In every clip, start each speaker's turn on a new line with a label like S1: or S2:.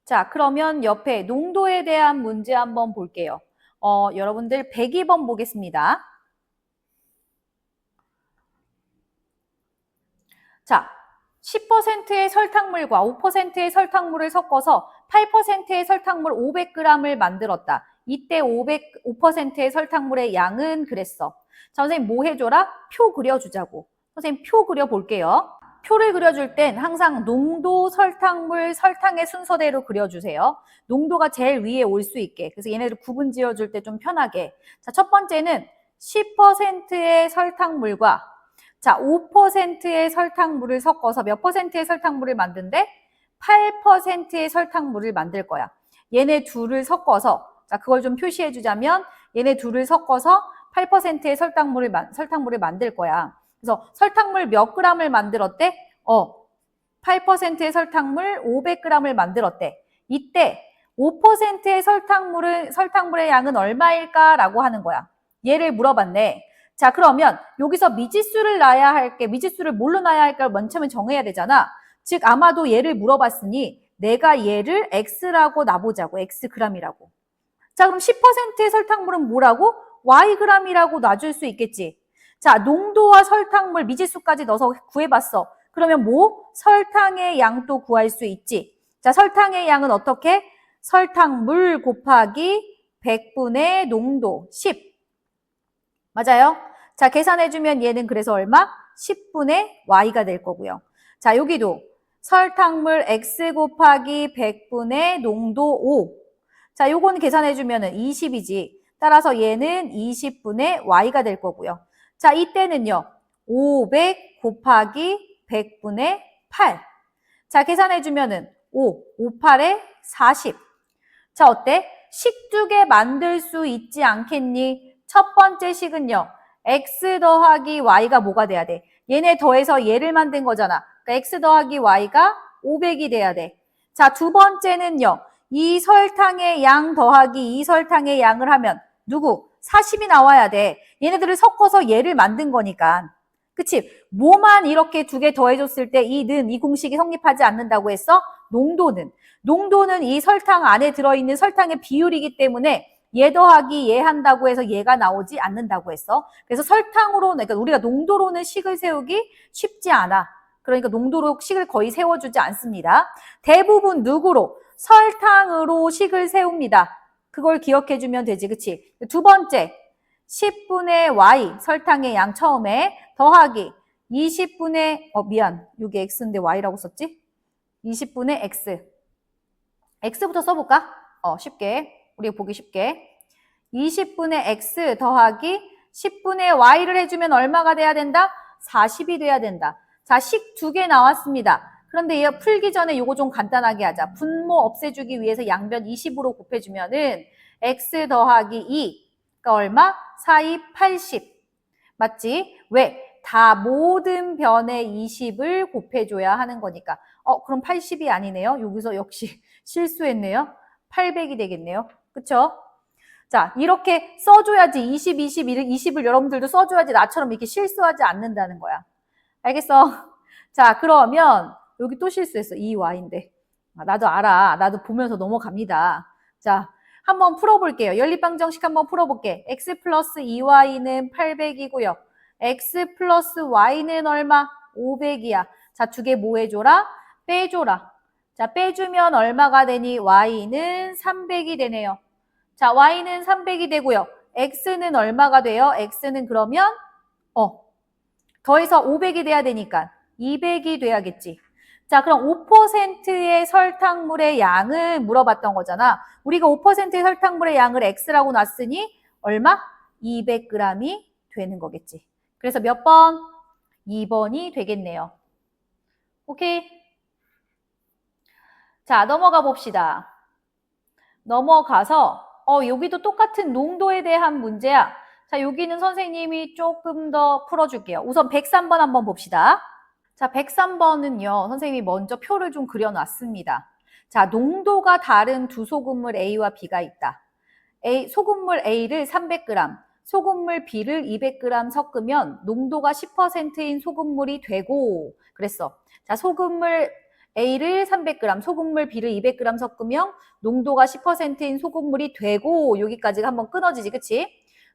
S1: 자, 그러면 옆에 농도에 대한 문제 한번 볼게요. 여러분들 102번 보겠습니다. 자, 10%의 설탕물과 5%의 설탕물을 섞어서 8%의 설탕물 500g을 만들었다. 이때 5%의 설탕물의 양은 그랬어. 자, 선생님 뭐 해줘라? 표 그려주자고. 선생님 표 그려볼게요. 표를 그려줄 땐 항상 농도, 설탕물, 설탕의 순서대로 그려주세요. 농도가 제일 위에 올 수 있게. 그래서 얘네들 구분 지어줄 때 좀 편하게. 자, 첫 번째는 10%의 설탕물과 자, 5%의 설탕물을 섞어서 몇 퍼센트의 설탕물을 만든대? 8%의 설탕물을 만들 거야. 얘네 둘을 섞어서, 자, 그걸 좀 표시해 주자면 얘네 둘을 섞어서 8%의 설탕물을 만들 거야. 그래서 설탕물 몇 g을 만들었대? 8%의 설탕물 500g을 만들었대. 이때 5%의 설탕물의 양은 얼마일까라고 하는 거야. 얘를 물어봤네. 자, 그러면 여기서 미지수를 놔야 할게, 미지수를 뭘로 놔야 할까를 맨 처음에 정해야 되잖아. 즉, 아마도 얘를 물어봤으니 내가 얘를 x라고 놔보자고, xg이라고. 자, 그럼 10%의 설탕물은 뭐라고? yg이라고 놔줄 수 있겠지. 자, 농도와 설탕물, 미지수까지 넣어서 구해봤어. 그러면 뭐? 설탕의 양도 구할 수 있지. 자, 설탕의 양은 어떻게? 설탕물 곱하기 100분의 농도, 10. 맞아요? 자, 계산해주면 얘는 그래서 얼마? 10분의 y가 될 거고요. 자, 여기도 설탕물 x 곱하기 100분의 농도 5. 자, 요건 계산해주면 20이지. 따라서 얘는 20분의 y가 될 거고요. 자, 이때는요. 500 곱하기 100분의 8. 자, 계산해주면 5 8에 40. 자, 어때? 식 두 개 만들 수 있지 않겠니? 첫 번째 식은요. x 더하기 y가 뭐가 돼야 돼? 얘네 더해서 얘를 만든 거잖아. 그러니까 x 더하기 y가 500이 돼야 돼. 자, 두 번째는요. 이 설탕의 양 더하기 이 설탕의 양을 하면 누구? 40이 나와야 돼. 얘네들을 섞어서 얘를 만든 거니까. 그치? 뭐만 이렇게 두 개 더해줬을 때 이 공식이 성립하지 않는다고 했어? 농도는 이 설탕 안에 들어있는 설탕의 비율이기 때문에 얘 더하기 얘 한다고 해서 얘가 나오지 않는다고 했어. 그래서 설탕으로, 그러니까 우리가 농도로는 식을 세우기 쉽지 않아. 그러니까 농도로 식을 거의 세워주지 않습니다. 대부분 누구로? 설탕으로 식을 세웁니다. 그걸 기억해주면 되지, 그치? 두 번째, 10분의 y, 설탕의 양 처음에 더하기 20분의, 이게 x인데 y라고 썼지? 20분의 x. x부터 써볼까? 쉽게. 우리가 보기 쉽게. 20분의 x 더하기 10분의 y를 해주면 얼마가 돼야 된다? 40이 돼야 된다. 자, 식 두 개 나왔습니다. 그런데 얘 풀기 전에 이거 좀 간단하게 하자. 분모 없애주기 위해서 양변 20으로 곱해주면은 x 더하기 2. 그러니까 얼마? 4, 2, 80. 맞지? 왜? 다 모든 변에 20을 곱해줘야 하는 거니까. 그럼 80이 아니네요. 여기서 역시 실수했네요. 800이 되겠네요. 그쵸? 자, 이렇게 써줘야지 20, 20을 여러분들도 써줘야지 나처럼 이렇게 실수하지 않는다는 거야. 알겠어? 자, 그러면 여기 또 실수했어. 2y인데. 나도 알아. 나도 보면서 넘어갑니다. 자, 한번 풀어볼게요. 연립방정식 한번 풀어볼게. x 플러스 2y는 800이고요. x 플러스 y는 얼마? 500이야. 자, 두 개 뭐 해줘라? 빼줘라. 자, 빼주면 얼마가 되니? y는 300이 되네요. 자, y는 300이 되고요. x는 얼마가 돼요? x는 그러면 더해서 500이 돼야 되니까 200이 돼야겠지. 자, 그럼 5%의 설탕물의 양을 물어봤던 거잖아. 우리가 5%의 설탕물의 양을 x라고 놨으니 얼마? 200g이 되는 거겠지. 그래서 몇 번? 2번이 되겠네요. 오케이? 자, 넘어가 봅시다. 넘어가서 여기도 똑같은 농도에 대한 문제야. 자, 여기는 선생님이 조금 더 풀어줄게요. 우선 103번 한번 봅시다. 자, 103번은요. 선생님이 먼저 표를 좀 그려놨습니다. 자, 농도가 다른 두 소금물 A와 B가 있다. 소금물 A를 300g, 소금물 B를 200g 섞으면 농도가 10%인 소금물이 되고 그랬어. 자, 소금물 A를 300g, 소금물 B를 200g 섞으면 농도가 10%인 소금물이 되고 여기까지가 한번 끊어지지, 그치?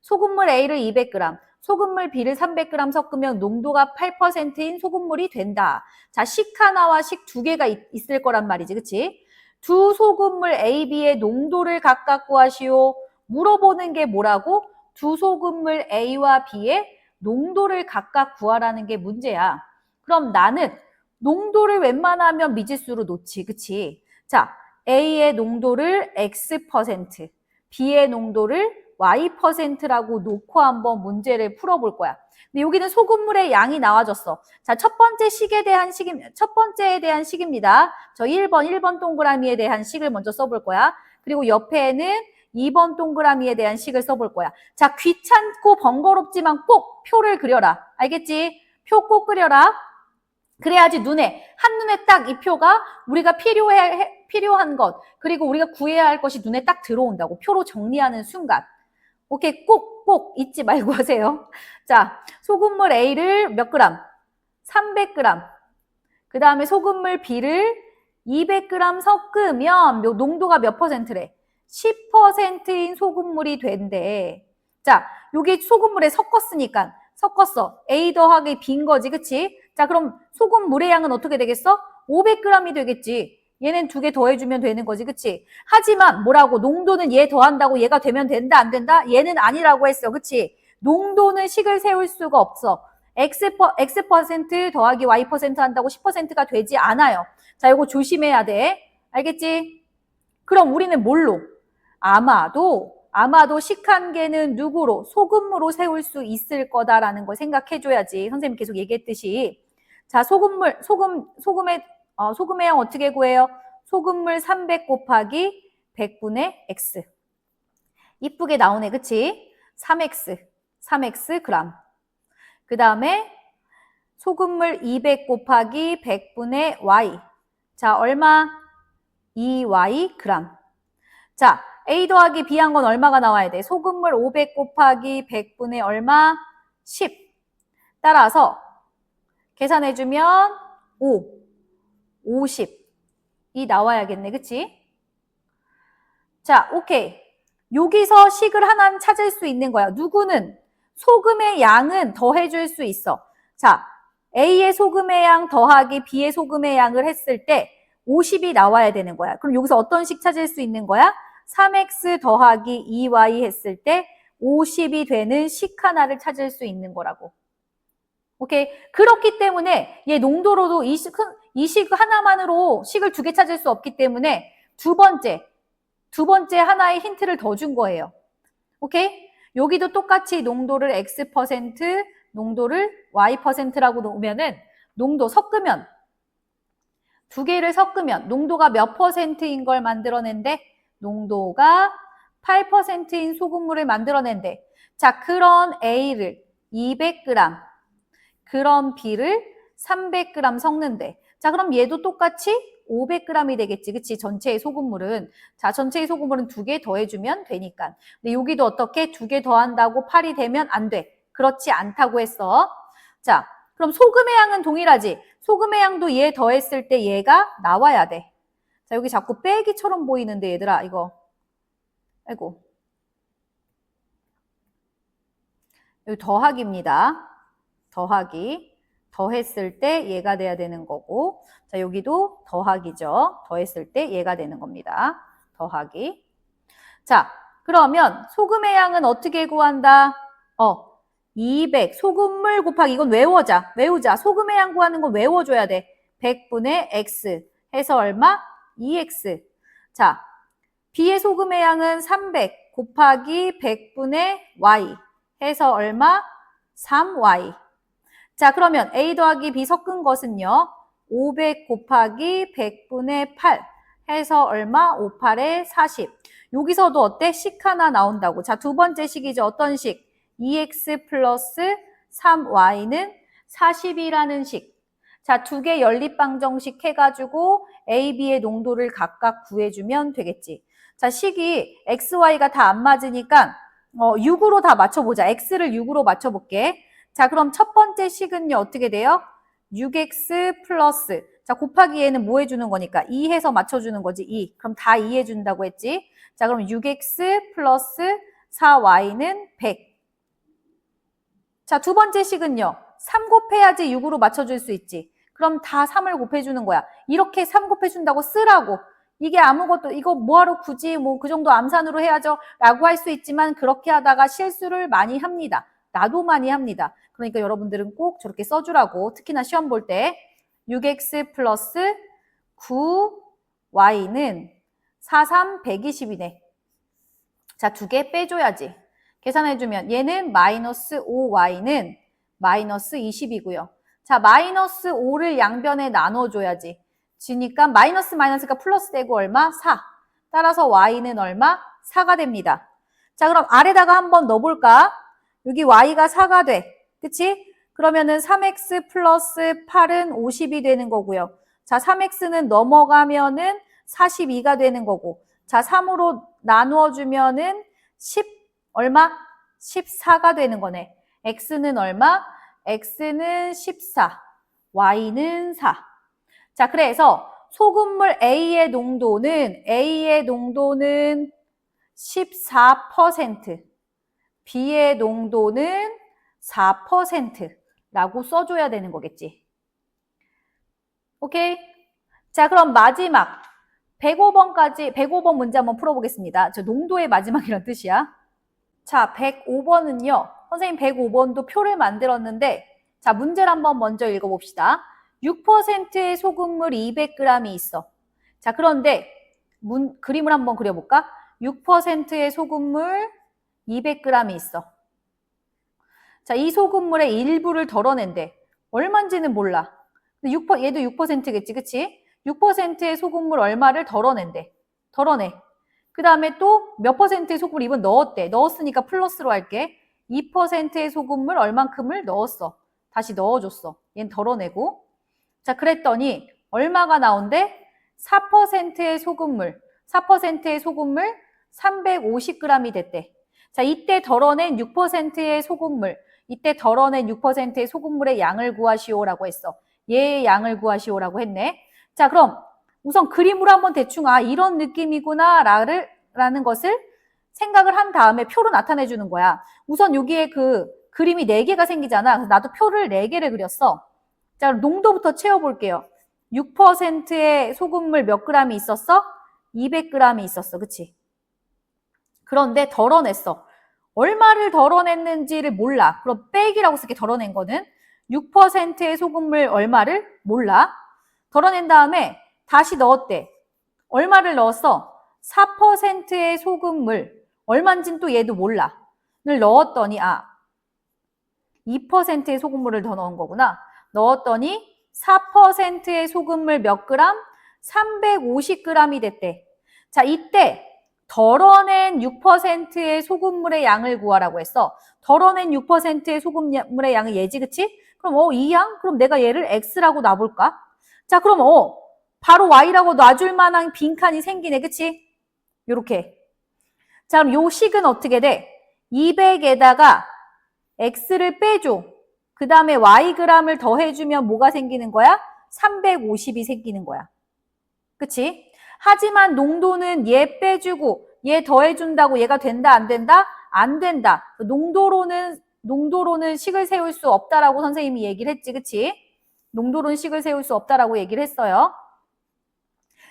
S1: 소금물 A를 200g, 소금물 B를 300g 섞으면 농도가 8%인 소금물이 된다. 자, 식 하나와 식 두 개가 있을 거란 말이지, 그치? 두 소금물 A, B의 농도를 각각 구하시오. 물어보는 게 뭐라고? 두 소금물 A와 B의 농도를 각각 구하라는 게 문제야. 그럼 나는 농도를 웬만하면 미지수로 놓지, 그치? 자, A의 농도를 X%, B의 농도를 Y%라고 놓고 한번 문제를 풀어볼 거야. 근데 여기는 소금물의 양이 나와줬어. 자, 첫 번째에 대한 식입니다. 저 1번 동그라미에 대한 식을 먼저 써볼 거야. 그리고 옆에는 2번 동그라미에 대한 식을 써볼 거야. 자, 귀찮고 번거롭지만 꼭 표를 그려라. 알겠지? 표 꼭 그려라. 그래야지 한눈에 딱 이 표가 우리가 필요한 것, 그리고 우리가 구해야 할 것이 눈에 딱 들어온다고. 표로 정리하는 순간. 오케이, 꼭 잊지 말고 하세요. 자, 소금물 A를 몇 그램? 300g. 그 다음에 소금물 B를 200g 섞으면 농도가 몇 퍼센트래? 10%인 소금물이 된대. 자, 여기 소금물에 섞었어. A 더하기 B인 거지, 그치? 자, 그럼 소금물의 양은 어떻게 되겠어? 500g이 되겠지. 얘는 두 개 더해주면 되는 거지, 그치? 하지만 뭐라고? 농도는 얘 더한다고 얘가 되면 된다, 안 된다? 얘는 아니라고 했어, 그치? 농도는 식을 세울 수가 없어. X% 더하기 Y% 한다고 10%가 되지 않아요. 자, 이거 조심해야 돼. 알겠지? 그럼 우리는 뭘로? 아마도 식한계는 누구로? 소금으로 세울 수 있을 거다라는 걸 생각해줘야지. 선생님 계속 얘기했듯이. 자, 소금의 양 어떻게 구해요? 소금물 300 곱하기 100분의 X. 이쁘게 나오네, 그치? 3X 그램. 그 다음에 소금물 200 곱하기 100분의 Y. 자, 얼마? 2Y 그램. 자, A 더하기 B 한 건 얼마가 나와야 돼? 소금물 500 곱하기 100분의 얼마? 10. 따라서 계산해주면 50이 나와야겠네, 그치? 자, 오케이. 여기서 식을 하나 찾을 수 있는 거야. 누구는? 소금의 양은 더해줄 수 있어. 자, A의 소금의 양 더하기 B의 소금의 양을 했을 때 50이 나와야 되는 거야. 그럼 여기서 어떤 식 찾을 수 있는 거야? 3x 더하기 2y 했을 때 50이 되는 식 하나를 찾을 수 있는 거라고. 오케이. 그렇기 때문에 얘 농도로도 이 식 하나만으로 식을 두 개 찾을 수 없기 때문에 두 번째 하나의 힌트를 더 준 거예요. 오케이? 여기도 똑같이 농도를 X%, 농도를 Y%라고 놓으면은 농도 섞으면 두 개를 섞으면 농도가 몇 %인 걸 만들어낸대? 농도가 8%인 소금물을 만들어낸대. 자, 그런 A를 200g, 그런 B를 300g 섞는데. 자, 그럼 얘도 똑같이 500g이 되겠지. 그치? 전체의 소금물은. 자, 전체의 소금물은 두 개 더해주면 되니까. 근데 여기도 어떻게? 두 개 더한다고 8이 되면 안 돼. 그렇지 않다고 했어. 자, 그럼 소금의 양은 동일하지? 소금의 양도 얘 더했을 때 얘가 나와야 돼. 자, 여기 자꾸 빼기처럼 보이는데 얘들아, 이거. 아이고. 여기 더하기입니다. 더하기. 더했을 때 얘가 돼야 되는 거고. 자, 여기도 더하기죠. 더했을 때 얘가 되는 겁니다. 더하기. 자, 그러면 소금의 양은 어떻게 구한다? 200 소금물 곱하기 이건 외우자. 소금의 양 구하는 건 외워줘야 돼. 100분의 X 해서 얼마? 2X. 자, B의 소금의 양은 300 곱하기 100분의 Y 해서 얼마? 3Y. 자, 그러면 A 더하기 B 섞은 것은요. 500 곱하기 100분의 8 해서 얼마? 5, 8에 40. 여기서도 어때? 식 하나 나온다고. 자, 두 번째 식이죠. 어떤 식? 2x 플러스 3y는 40이라는 식. 자, 두 개 연립방정식 해가지고 A, B의 농도를 각각 구해주면 되겠지. 자, 식이 x, y가 다 안 맞으니까 6으로 다 맞춰보자. x를 6으로 맞춰볼게. 자, 그럼 첫 번째 식은요, 어떻게 돼요? 6x 플러스, 자, 곱하기 얘는 뭐 해주는 거니까? 2 해서 맞춰주는 거지, 2. 그럼 다 2 해준다고 했지? 자, 그럼 6x 플러스 4y는 100. 자, 두 번째 식은요. 3 곱해야지 6으로 맞춰줄 수 있지. 그럼 다 3을 곱해주는 거야. 이렇게 3 곱해준다고 쓰라고. 이게 아무것도, 이거 뭐하러 굳이 뭐 그 정도 암산으로 해야죠. 라고 할 수 있지만 그렇게 하다가 실수를 많이 합니다. 나도 많이 합니다. 그러니까 여러분들은 꼭 저렇게 써주라고. 특히나 시험 볼 때 6x 플러스 9y는 4, 3, 120이네. 자, 2개 빼줘야지. 계산해주면 얘는 마이너스 5y는 마이너스 20이고요. 자, 마이너스 5를 양변에 나눠줘야지. 지니까 마이너스 마이너스가 플러스 되고 얼마? 4. 따라서 y는 얼마? 4가 됩니다. 자, 그럼 아래다가 한번 넣어볼까? 여기 y가 4가 돼. 그치? 그러면은 3x 플러스 8은 50이 되는 거고요. 자, 3x는 넘어가면은 42가 되는 거고. 자, 3으로 나누어주면은 10 얼마? 14가 되는 거네. x는 얼마? x는 14, y는 4. 자, 그래서 소금물 A의 농도는 14%, B의 농도는 4%라고 써줘야 되는 거겠지. 오케이? 자, 그럼 마지막 105번 문제 한번 풀어보겠습니다. 저 농도의 마지막이란 뜻이야. 자, 105번은요. 선생님 105번도 표를 만들었는데 자, 문제를 한번 먼저 읽어봅시다. 6%의 소금물 200g이 있어. 자, 그런데 그림을 한번 그려볼까? 6%의 소금물 200g이 있어. 자, 이 소금물의 일부를 덜어낸대. 얼마인지는 몰라. 근데 얘도 6%겠지, 그치? 6%의 소금물 얼마를 덜어낸대. 덜어내. 그 다음에 또 몇 퍼센트의 소금물 이번 넣었대. 넣었으니까 플러스로 할게. 2%의 소금물 얼만큼을 넣었어. 다시 넣어줬어. 얘는 덜어내고. 자, 그랬더니 얼마가 나온대? 4%의 소금물 350g이 됐대. 자, 이때 덜어낸 6%의 소금물, 이때 덜어낸 6%의 소금물의 양을 구하시오라고 했어. 얘의 양을 구하시오라고 했네. 자, 그럼 우선 그림으로 한번 대충 이런 느낌이구나 라는 것을 생각을 한 다음에 표로 나타내 주는 거야. 우선 여기에 그 그림이 4개가 생기잖아. 그래서 나도 표를 4개를 그렸어. 자, 그럼 농도부터 채워볼게요. 6%의 소금물 몇 g이 있었어? 200g이 있었어. 그치? 그런데 덜어냈어. 얼마를 덜어냈는지를 몰라. 그럼 빼기라고 쓸게. 덜어낸 거는 6%의 소금물 얼마를 몰라. 덜어낸 다음에 다시 넣었대. 얼마를 넣었어? 4%의 소금물 얼마인지는 또 얘도 몰라. 를 넣었더니 2%의 소금물을 더 넣은 거구나. 넣었더니 4%의 소금물 몇 그램? 350g이 됐대. 자, 이때 덜어낸 6%의 소금물의 양을 구하라고 했어. 덜어낸 6%의 소금물의 양은 얘지, 그치? 그럼 이 양? 그럼 내가 얘를 x라고 놔볼까? 자, 그럼 바로 y라고 놔줄 만한 빈칸이 생기네, 그치? 요렇게. 자, 그럼 요 식은 어떻게 돼? 200에다가 x를 빼줘. 그 다음에 yg을 더해주면 뭐가 생기는 거야? 350이 생기는 거야. 그치? 하지만 농도는 얘 빼주고 얘 더해준다고 얘가 된다, 안 된다? 안 된다. 농도로는 식을 세울 수 없다라고 선생님이 얘기를 했지, 그치? 농도로는 식을 세울 수 없다라고 얘기를 했어요.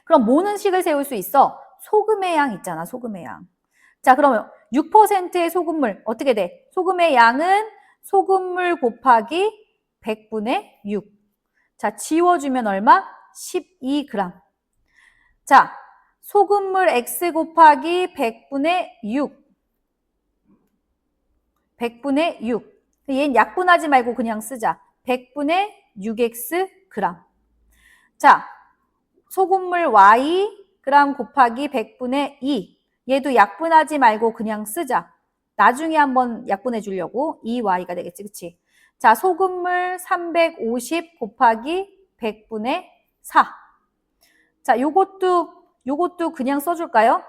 S1: 그럼 뭐는 식을 세울 수 있어? 소금의 양 있잖아, 소금의 양. 자, 그러면 6%의 소금물 어떻게 돼? 소금의 양은 소금물 곱하기 100분의 6. 자, 지워주면 얼마? 12g. 자, 소금물 x 곱하기 100분의 6. 100분의 6. 얘는 약분하지 말고 그냥 쓰자. 100분의 6x g. 자, 소금물 y g 곱하기 100분의 2. 얘도 약분하지 말고 그냥 쓰자. 나중에 한번 약분해 주려고 2y가 되겠지, 그치? 자, 소금물 350 곱하기 100분의 4. 자, 요것도 그냥 써줄까요?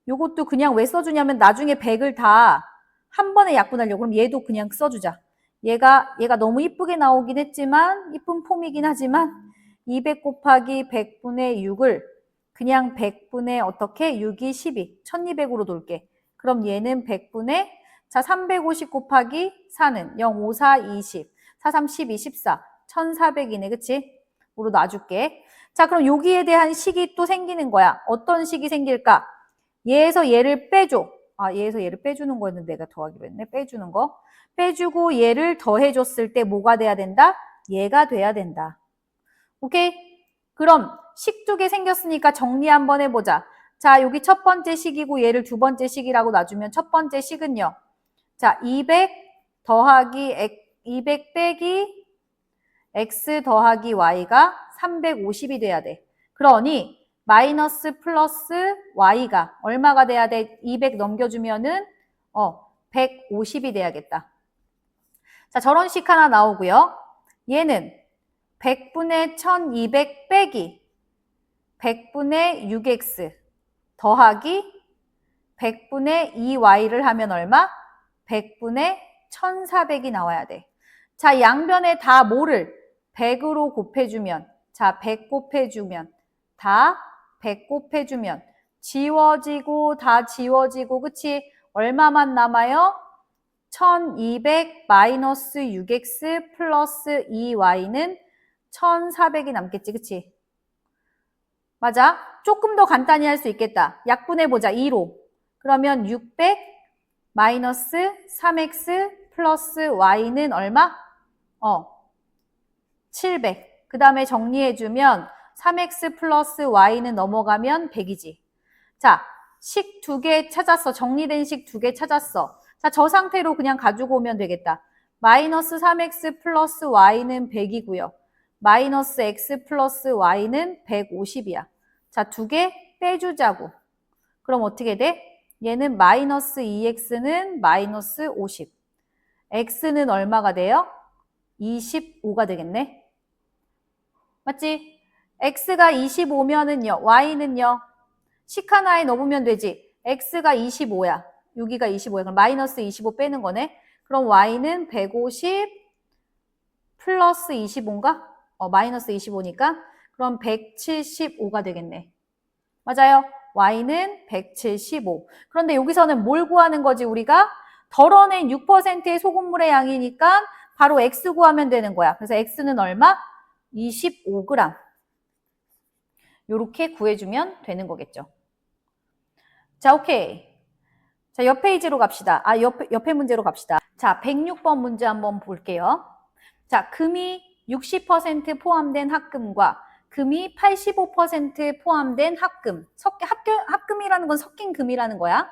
S1: 요것도 그냥 왜 써주냐면 나중에 100을 다 한 번에 약분하려고. 그럼 얘도 그냥 써주자. 얘가 너무 이쁘게 나오긴 했지만, 이쁜 폼이긴 하지만, 200 곱하기 100분의 6을 그냥 100분의 어떻게? 6이 12. 1200으로 놓을게. 그럼 얘는 100분의 자 350 곱하기 4는 0, 5, 4, 20. 4, 3, 12, 14. 1400이네. 그치? 으로 놔줄게. 자, 그럼 여기에 대한 식이 또 생기는 거야. 어떤 식이 생길까? 얘에서 얘를 빼줘. 아, 얘에서 얘를 빼주는 거였는데 내가 더하기로 했네. 빼주는 거. 빼주고 얘를 더해줬을 때 뭐가 돼야 된다? 얘가 돼야 된다. 오케이? 그럼 식 두 개 생겼으니까 정리 한번 해보자. 자, 여기 첫 번째 식이고 얘를 두 번째 식이라고 놔주면 첫 번째 식은요. 자, 200 더하기 200 빼기 x 더하기 y가 350이 돼야 돼. 그러니 마이너스 플러스 y가 얼마가 돼야 돼? 200 넘겨주면은 150이 돼야겠다. 자, 저런 식 하나 나오고요. 얘는 100분의 1200 빼기 100분의 6x 더하기 100분의 2y를 하면 얼마? 100분의 1400이 나와야 돼. 자, 양변에 다 뭐를 100으로 곱해주면, 자, 100 곱해주면, 다 100 곱해주면, 지워지고, 다 지워지고, 그치? 얼마만 남아요? 1200 마이너스 6x 플러스 2y는 1400이 남겠지, 그치? 맞아? 조금 더 간단히 할 수 있겠다. 약분해보자, 2로. 그러면 600 마이너스 3x 플러스 y는 얼마? 700. 그 다음에 정리해주면 3x 플러스 y는 넘어가면 100이지. 자, 식 두 개 찾았어. 정리된 식 두 개 찾았어. 자, 저 상태로 그냥 가지고 오면 되겠다. 마이너스 3x 플러스 y는 100이고요. 마이너스 x 플러스 y는 150이야. 자, 두 개 빼주자고. 그럼 어떻게 돼? 얘는 마이너스 2x는 마이너스 50. x는 얼마가 돼요? 25가 되겠네. 맞지? x가 25면은요. y는요. 식 하나에 넣으면 되지. x가 25야. 여기가 25야. 그럼 마이너스 25 빼는 거네. 그럼 y는 150 플러스 25인가? 마이너스 25니까. 그럼 175가 되겠네. 맞아요. y는 175. 그런데 여기서는 뭘 구하는 거지, 우리가? 덜어낸 6%의 소금물의 양이니까 바로 x 구하면 되는 거야. 그래서 x는 얼마? 25g. 요렇게 구해주면 되는 거겠죠. 자, 오케이. 자, 옆 페이지로 갑시다. 옆에 문제로 갑시다. 자, 106번 문제 한번 볼게요. 자, 금이 60% 포함된 합금과 금이 85% 포함된 합금. 합금이라는 건 섞인 금이라는 거야.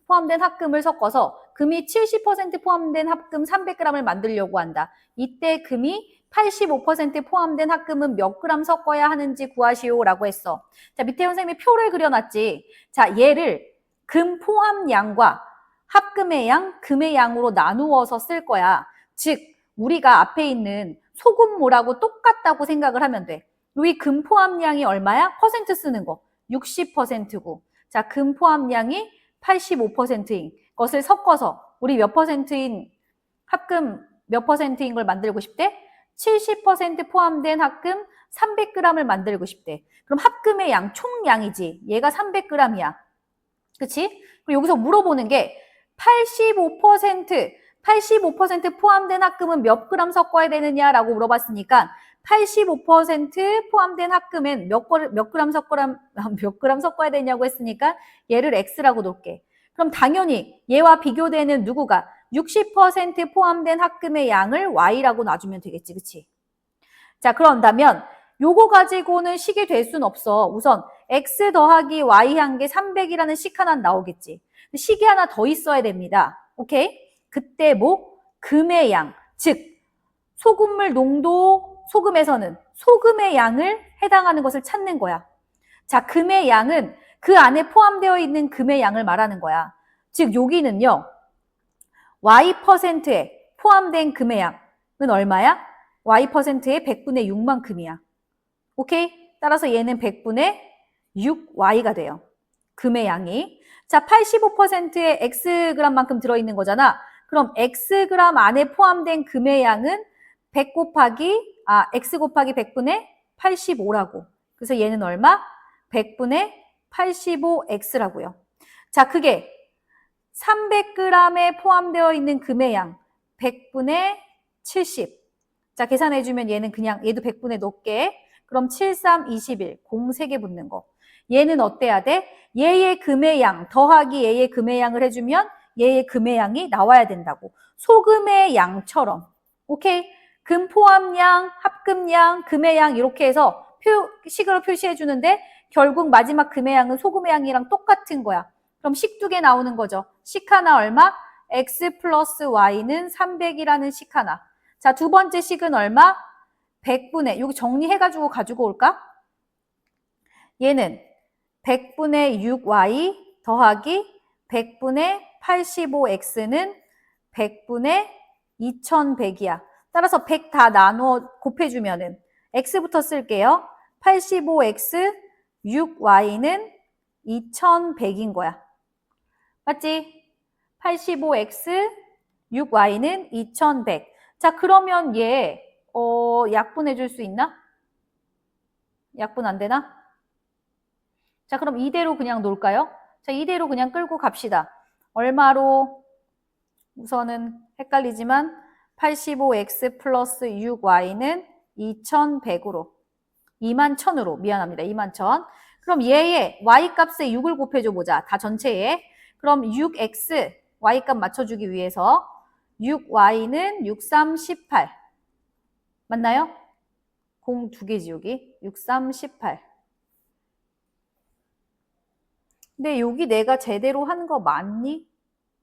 S1: 포함된 합금을 섞어서 금이 70% 포함된 합금 300g을 만들려고 한다. 이때 금이 85% 포함된 합금은 몇 그램 섞어야 하는지 구하시오라고 했어. 자, 밑에 선생님이 표를 그려놨지. 자, 얘를 금 포함량과 합금의 양, 금의 양으로 나누어서 쓸 거야. 즉, 우리가 앞에 있는 소금물하고 똑같다고 생각을 하면 돼. 여기 금 포함량이 얼마야? 퍼센트 쓰는 거. 60%고. 자, 금 포함량이 85%인 것을 섞어서 우리 몇 퍼센트인 합금 몇 퍼센트인 걸 만들고 싶대? 70% 포함된 합금 300g을 만들고 싶대. 그럼 합금의 양, 총량이지. 얘가 300g이야. 그치? 그리고 여기서 물어보는 게 85% 포함된 합금은 몇 그램 섞어야 되느냐라고 물어봤으니까 85% 포함된 합금엔 몇 그램 섞어야 되냐고 했으니까 얘를 x라고 놓을게. 그럼 당연히 얘와 비교되는 누구가 60% 포함된 합금의 양을 y라고 놔주면 되겠지, 그치? 자, 그런다면 요거 가지고는 식이 될 순 없어. 우선 x 더하기 y 한 게 300이라는 식 하나 나오겠지. 식이 하나 더 있어야 됩니다. 오케이? 그때 뭐? 금의 양, 즉 소금물 농도 소금에서는 소금의 양을 해당하는 것을 찾는 거야. 자, 금의 양은 그 안에 포함되어 있는 금의 양을 말하는 거야. 즉 여기는요. y%에 포함된 금의 양은 얼마야? y%의 100분의 6만큼이야. 오케이? 따라서 얘는 100분의 6y가 돼요. 금의 양이. 자, 85%의 xg만큼 들어있는 거잖아. 그럼 xg 안에 포함된 금의 양은 x 곱하기 100분의 85라고. 그래서 얘는 얼마? 100분의 85x라고요. 자, 그게 300g에 포함되어 있는 금의 양 100분의 70. 자, 계산해주면 얘는 그냥 얘도 100분의 넣게. 그럼 7, 3, 21. 공 3개 붙는 거. 얘는 어때야 돼? 얘의 금의 양 더하기 얘의 금의 양을 해주면 얘의 금의 양이 나와야 된다고. 소금의 양처럼. 오케이? 금 포함량, 합금량, 금의 양 이렇게 해서 식으로 표시해 주는데 결국 마지막 금의 양은 소금의 양이랑 똑같은 거야. 그럼 식 2개 나오는 거죠. 식 하나 얼마? x 플러스 y는 300이라는 식 하나. 자, 두 번째 식은 얼마? 100분의, 여기 정리해가지고 가지고 올까? 얘는 100분의 6y 더하기 100분의 85x는 100분의 2100이야. 따라서 100 다 나누어 곱해주면은 x부터 쓸게요. 85x 6y는 2100인 거야. 맞지? 85x 6y는 2100. 자, 그러면 얘 약분해 줄 수 있나? 약분 안 되나? 자, 그럼 이대로 그냥 놓을까요? 자, 이대로 그냥 끌고 갑시다. 얼마로? 우선은 헷갈리지만 85x 플러스 6y는 2100으로 21000으로 미안합니다. 21000. 그럼 얘의 y 값에 6을 곱해줘 보자. 다 전체에. 그럼 6x y 값 맞춰주기 위해서 6y는 63, 18 맞나요? 공 2개지 여기. 63, 18 근데 여기 내가 제대로 한 거 맞니?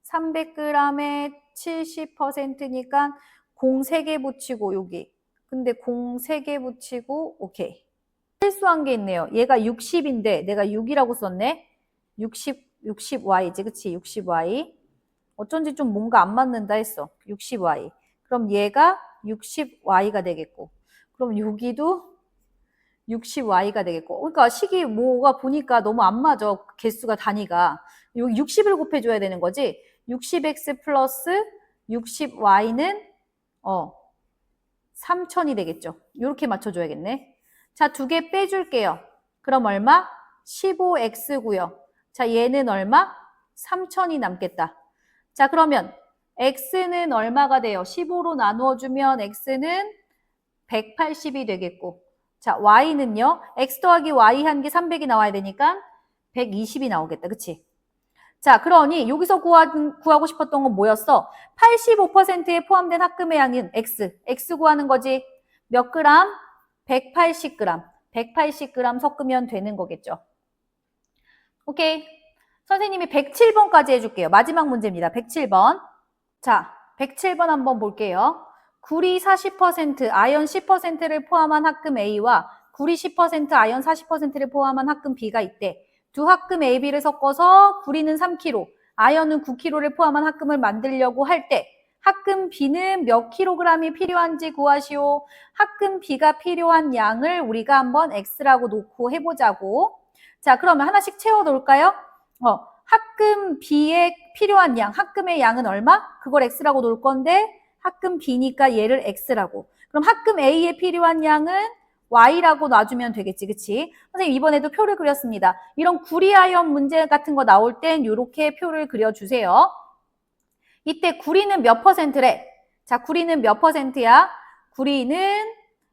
S1: 300g에 70%니까 공 3개 붙이고 여기. 근데 공 3개 붙이고 오케이. 실수한 게 있네요. 얘가 60인데 내가 6이라고 썼네. 60y지. 그치? 60y. 어쩐지 좀 뭔가 안 맞는다 했어. 60y. 그럼 얘가 60y가 되겠고. 그럼 여기도 60y가 되겠고. 그러니까 식이 뭐가 보니까 너무 안 맞아. 개수가 단위가. 여기 60을 곱해줘야 되는 거지. 60x 플러스 60y는 3000이 되겠죠. 이렇게 맞춰줘야겠네. 자, 2개 빼줄게요. 그럼 얼마? 15x고요. 자, 얘는 얼마? 3000이 남겠다. 자, 그러면 x는 얼마가 돼요? 15로 나누어주면 x는 180이 되겠고. 자, y는요. x 더하기 y 한 게 300이 나와야 되니까 120이 나오겠다. 그치? 자, 그러니 여기서 구하고 싶었던 건 뭐였어? 85%에 포함된 합금의 양인 x 구하는 거지. 몇 그램? 180g. 180g 섞으면 되는 거겠죠. 오케이. 선생님이 107번까지 해줄게요. 마지막 문제입니다. 107번. 자, 107번 한번 볼게요. 구리 40%, 아연 10%를 포함한 합금 A와 구리 10%, 아연 40%를 포함한 합금 B가 있대. 두 합금 A, B를 섞어서 구리는 3kg, 아연은 9kg를 포함한 합금을 만들려고 할 때 합금 B는 몇 킬로그램이 필요한지 구하시오. 합금 B가 필요한 양을 우리가 한번 X라고 놓고 해보자고. 자, 그러면 하나씩 채워놓을까요? 합금 B에 필요한 양, 합금의 양은 얼마? 그걸 X라고 놓을 건데 합금 B니까 얘를 X라고. 그럼 합금 A에 필요한 양은 Y라고 놔주면 되겠지, 그치? 선생님 이번에도 표를 그렸습니다. 이런 구리아연 문제 같은 거 나올 땐 이렇게 표를 그려주세요. 이때 구리는 몇 %래? 자, 구리는 몇 %야? 구리는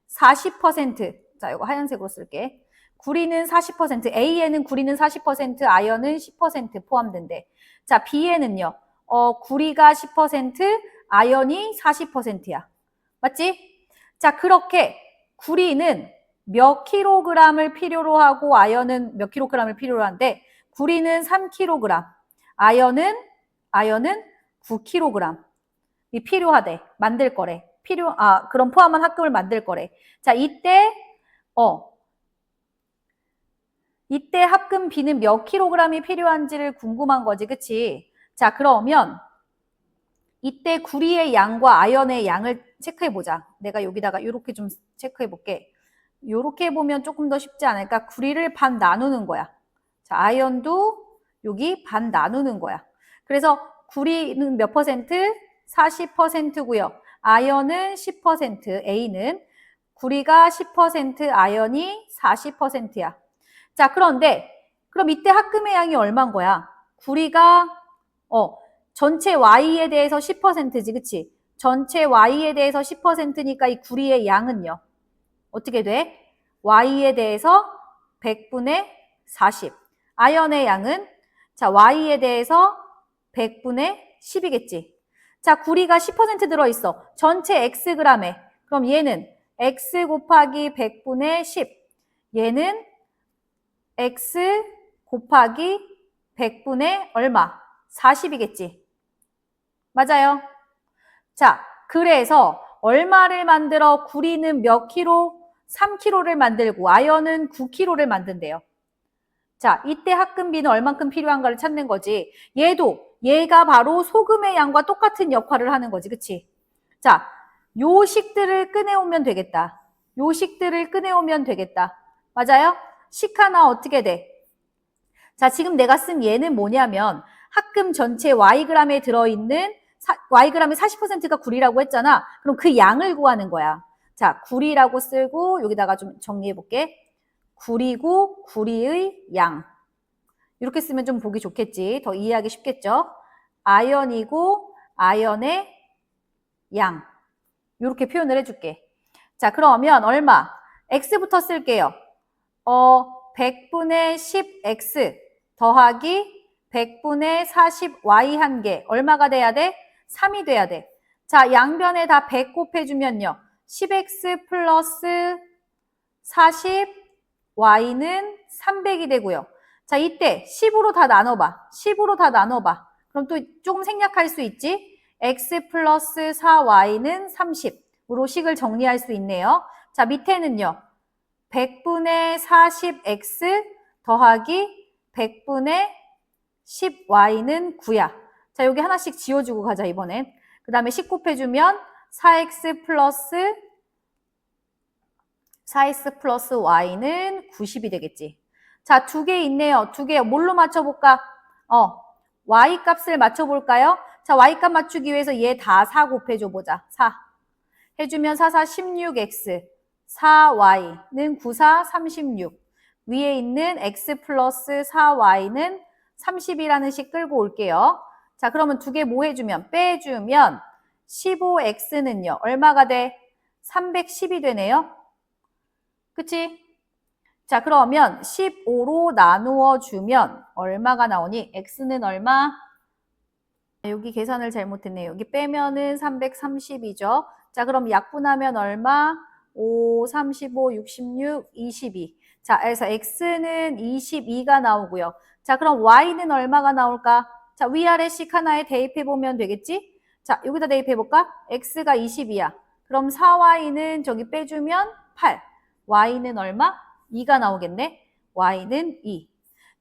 S1: 40%. 자, 이거 하얀색으로 쓸게. 구리는 40%, A에는 구리는 40%, 아연은 10% 포함된대. 자, B에는요. 구리가 10%, 아연이 40%야. 맞지? 자, 그렇게 구리는 몇 킬로그램을 필요로 하고 아연은 몇 킬로그램을 필요로 한데 구리는 3kg, 아연은 9kg이 필요하대. 만들 거래. 그럼 포함한 합금을 만들 거래. 자, 이때 합금 B는 몇 킬로그램이 필요한지를 궁금한 거지, 그치? 자, 그러면 이때 구리의 양과 아연의 양을 체크해보자. 내가 여기다가 이렇게 좀 체크해볼게. 이렇게 해보면 조금 더 쉽지 않을까? 구리를 반 나누는 거야. 자, 아연도 여기 반 나누는 거야. 그래서 구리는 몇 %? 40%고요. 아연은 10%, A는 구리가 10%, 아연이 40%야. 자, 그런데 그럼 이때 합금의 양이 얼마인 거야? 구리가 전체 Y에 대해서 10%지, 그치? 전체 Y에 대해서 10%니까 이 구리의 양은요. 어떻게 돼? Y에 대해서 100분의 40. 아연의 양은 자, Y에 대해서 100분의 10이겠지. 자, 구리가 10% 들어있어. 전체 Xg에. 그럼 얘는 X 곱하기 100분의 10. 얘는 X 곱하기 100분의 얼마? 40이겠지. 맞아요. 자, 그래서 얼마를 만들어? 구리는 몇 킬로? 3킬로를 만들고 아연은 9킬로를 만든대요. 자, 이때 합금비는 얼만큼 필요한가를 찾는 거지. 얘가 바로 소금의 양과 똑같은 역할을 하는 거지. 그치? 자, 요 식들을 꺼내오면 되겠다. 요 식들을 꺼내오면 되겠다. 맞아요? 식 하나 어떻게 돼? 자, 지금 내가 쓴 얘는 뭐냐면 합금 전체 Yg에 들어있는 Yg의 40%가 구리라고 했잖아. 그럼 그 양을 구하는 거야. 자, 구리라고 쓰고 여기다가 좀 정리해 볼게. 구리고 구리의 양. 이렇게 쓰면 좀 보기 좋겠지. 더 이해하기 쉽겠죠? 아연이고 아연의 양. 이렇게 표현을 해줄게. 자, 그러면 얼마? X부터 쓸게요. 100분의 10X 더하기 100분의 40Y 한 개. 얼마가 돼야 돼? 3이 돼야 돼. 자, 양변에 다 100 곱해주면요. 10X 플러스 40Y는 300이 되고요. 자, 이때 10으로 다 나눠봐. 10으로 다 나눠봐. 그럼 또 조금 생략할 수 있지? X 플러스 4Y는 30으로 식을 정리할 수 있네요. 자, 밑에는요. 100분의 40X 더하기 100분의 10Y는 9야. 자, 여기 하나씩 지워주고 가자, 이번엔. 그 다음에 10 곱해주면 4X 플러스 Y는 90이 되겠지. 자, 두 개 있네요. 두 개. 뭘로 맞춰볼까? Y 값을 맞춰볼까요? 자, Y 값 맞추기 위해서 얘 다 4 곱해줘보자. 4. 해주면 4, 4, 16X. 4Y는 9, 4, 36. 위에 있는 X 플러스 4Y는 30이라는 식 끌고 올게요. 자, 그러면 두 개 뭐 해주면? 빼주면 15X는요. 얼마가 돼? 310이 되네요. 그치? 자, 그러면 15로 나누어 주면 얼마가 나오니? X는 얼마? 여기 계산을 잘못했네요. 여기 빼면은 330이죠. 자, 그럼 약분하면 얼마? 5, 35, 66, 22. 자, 그래서 X는 22가 나오고요. 자, 그럼 Y는 얼마가 나올까? 자, 위아래식 하나에 대입해보면 되겠지? 자, 여기다 대입해볼까? X가 22야. 그럼 4Y는 저기 빼주면 8. Y는 얼마? 2가 나오겠네. Y는 2.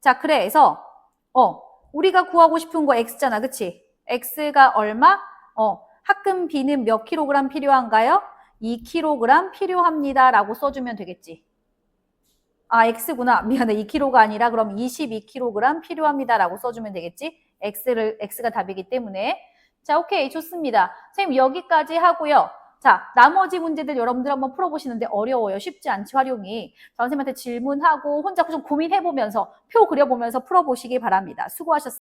S1: 자, 그래서 우리가 구하고 싶은 거 X잖아. 그치? X가 얼마? 합금 B는 몇 킬로그램 필요한가요? 2kg 필요합니다. 라고 써주면 되겠지. 아, X구나. 미안해. 2kg가 아니라 그럼 22kg 필요합니다. 라고 써주면 되겠지. X가 답이기 때문에. 자, 오케이. 좋습니다. 선생님 여기까지 하고요. 자, 나머지 문제들 여러분들 한번 풀어보시는데 어려워요. 쉽지 않지, 활용이. 자, 선생님한테 질문하고 혼자 좀 고민해보면서 표 그려보면서 풀어보시기 바랍니다. 수고하셨습니다.